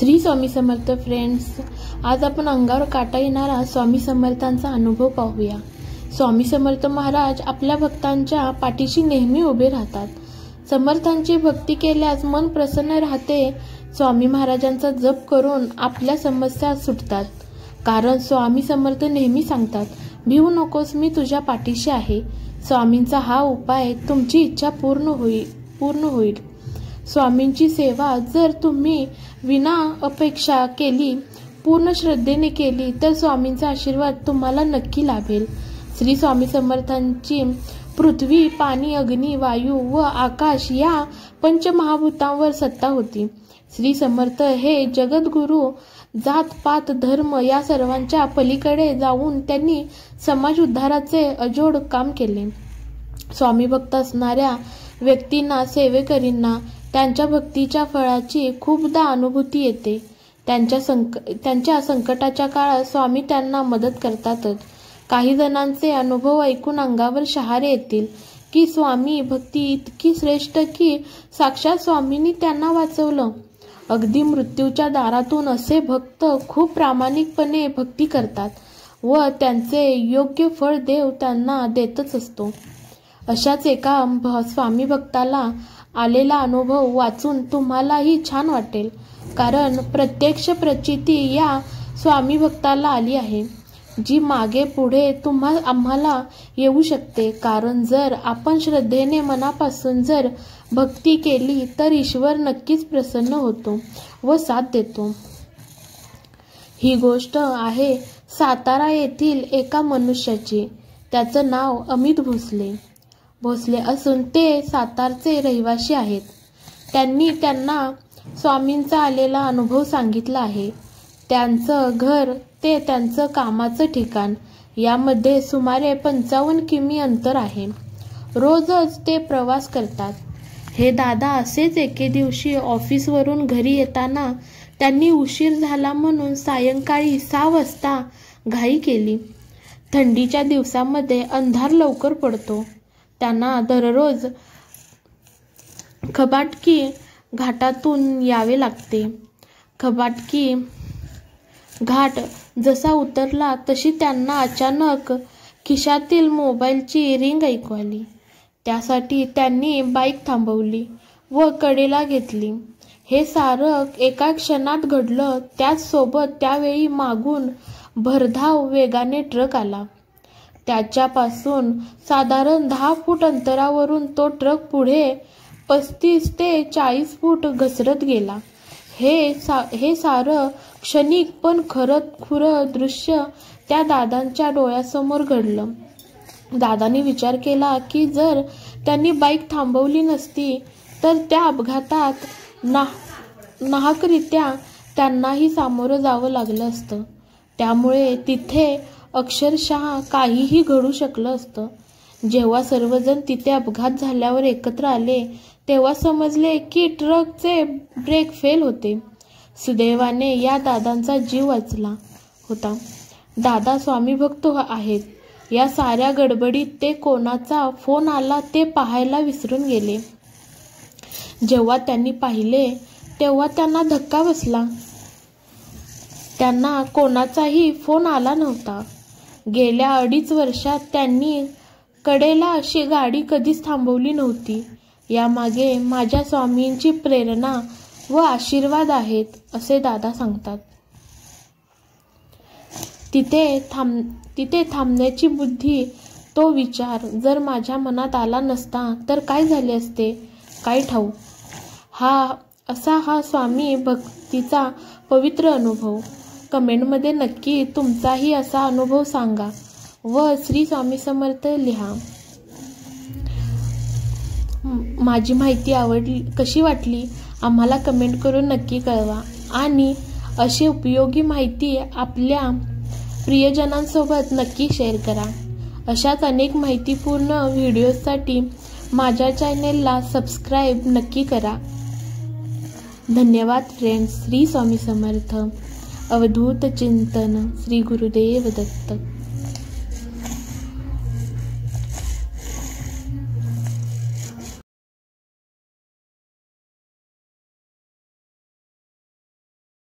Shri Swami Samarth friends, आज आपण अंगावर काटा येणारा स्वामी समर्थांचा अनुभव पाहूया। स्वामी समर्थ महाराज आपल्या भक्तांच्या पाठीशी नेहमी उभे राहतात। समर्थांची भक्ती केल्यास मन प्रसन्न राहते। स्वामी महाराजांचा जप करून आपल्या समस्या सुटतात। कारण स्वामी समर्थ नेहमी सांगतात, भिवू नकोस, मी तुझ्या पाठीशी आहे। स्वामींचा हा उपाय तुमची इच्छा पूर्ण होईल। स्वामींची सेवा जर तुम्ही विना अपेक्षा केली, पूर्ण श्रद्धेने केली, तर स्वामींचा आशीर्वाद तुम्हाला नक्की लाभेल। श्री स्वामी समर्थांची पृथ्वी, पाणी, अग्नी, वायू व आकाश या पंचमहाभूतांवर सत्ता होती। श्री समर्थ हे जगद्गुरु, जात पात धर्म या सर्वांच्या पलीकडे जाऊन त्यांनी समाज उद्धाराचे अजोड काम केले। स्वामी भक्त असणाऱ्या व्यक्तींना, सेवेकरींना त्यांच्या भक्तीच्या फळाची खूपदा अनुभूती येते। त्यांच्या संकटाच्या काळात स्वामी त्यांना मदत करतातच। काही जणांचे अनुभव ऐकून अंगावर शहारे येतील की स्वामी भक्ती इतकी श्रेष्ठ की साक्षात स्वामींनी त्यांना वाचवलं। अगदी मृत्यूच्या दारातून असे भक्त खूप प्रामाणिकपणे भक्ती करतात व त्यांचे योग्य फळ देव त्यांना देतच असतो। अशाच एका स्वामी भक्ताला आलेला अनुभव वाचून तुम्हालाही छान वाटेल, कारण प्रत्यक्ष प्रचिती या स्वामी भक्ताला आली आहे, जी मागे पुढे आम्हाला येऊ शकते। कारण जर आपण श्रद्धेने मनापासून जर भक्ती केली तर ईश्वर नक्कीच प्रसन्न होतो व साथ देतो। ही गोष्ट आहे सातारा येथील एका मनुष्याची। त्याचं नाव अमित भोसले असून ते सातारचे रहिवासी आहेत। त्यांना स्वामींचा आलेला अनुभव सांगितला आहे। त्यांचं घर ते त्यांचं कामाचं ठिकाण यामध्ये सुमारे 55 किमी अंतर आहे। रोजच ते प्रवास करतात। हे दादा असेच एके दिवशी ऑफिसवरून घरी येताना त्यांनी उशीर झाला म्हणून सायंकाळी 6 वाजता घाई केली। थंडीच्या दिवसामध्ये अंधार लवकर पडतो। त्यांना दररोज खबाटकी घाटातून यावे लागते। खबाटकी घाट जसा उतरला तशी त्यांना अचानक खिशातील मोबाईलची रिंग ऐकू आली। त्यासाठी त्यांनी बाईक थांबवली व कडेला घेतली। हे सारं एका क्षणात घडलं। त्याचसोबत त्यावेळी मागून भरधाव वेगाने ट्रक आला। त्याच्यापासून साधारण 10 फूट अंतरावरून तो ट्रक पुढे 35 ते 40 फूट घसरत गेला। हे सारं क्षणिक पण खरं दृश्य त्या दादांच्या डोळ्यासमोर घडलं। दादांनी विचार केला की जर त्यांनी बाईक थांबवली नसती तर त्या अपघातात नाहकरित्या त्यांनाही सामोरं जावं लागलं असतं। त्यामुळे तिथे अक्षरशः काहीही घडू शकलं असतं। जेव्हा सर्वजण तिथे अपघात झाल्यावर एकत्र आले तेव्हा समजले की ट्रकचे ब्रेक फेल होते। सुदैवाने या दादांचा जीव वाचला होता। दादा स्वामी भक्त आहेत। या साऱ्या गडबडीत ते कोणाचा फोन आला ते पाहायला विसरून गेले। जेव्हा त्यांनी पाहिले तेव्हा त्यांना धक्का बसला। त्यांना कोणाचाही फोन आला नव्हता। गेल्या 2.5 वर्षात त्यांनी कडेला अशी गाडी कधीच थांबवली नव्हती। यामागे माझ्या स्वामींची प्रेरणा व आशीर्वाद आहेत, असे दादा सांगतात। तिथे थांबण्याची बुद्धी, तो विचार जर माझ्या मनात आला नसता तर काय झाले असते, काय ठाऊक। हा स्वामी भक्तीचा पवित्र अनुभव। कमेंटमध्ये नक्की तुमचाही असा अनुभव सांगा व श्री स्वामी समर्थ लिहा। माझी माहिती कशी वाटली आम्हाला कमेंट करून नक्की कळवा आणि अशी उपयोगी माहिती आपल्या प्रियजनांसोबत नक्की शेअर करा। अशाच अनेक माहितीपूर्ण व्हिडिओसाठी माझ्या चॅनेलला सबस्क्राईब नक्की करा। धन्यवाद फ्रेंड्स। श्री स्वामी समर्थ। अवधूत चिंतन। श्री गुरुदेव दत्त।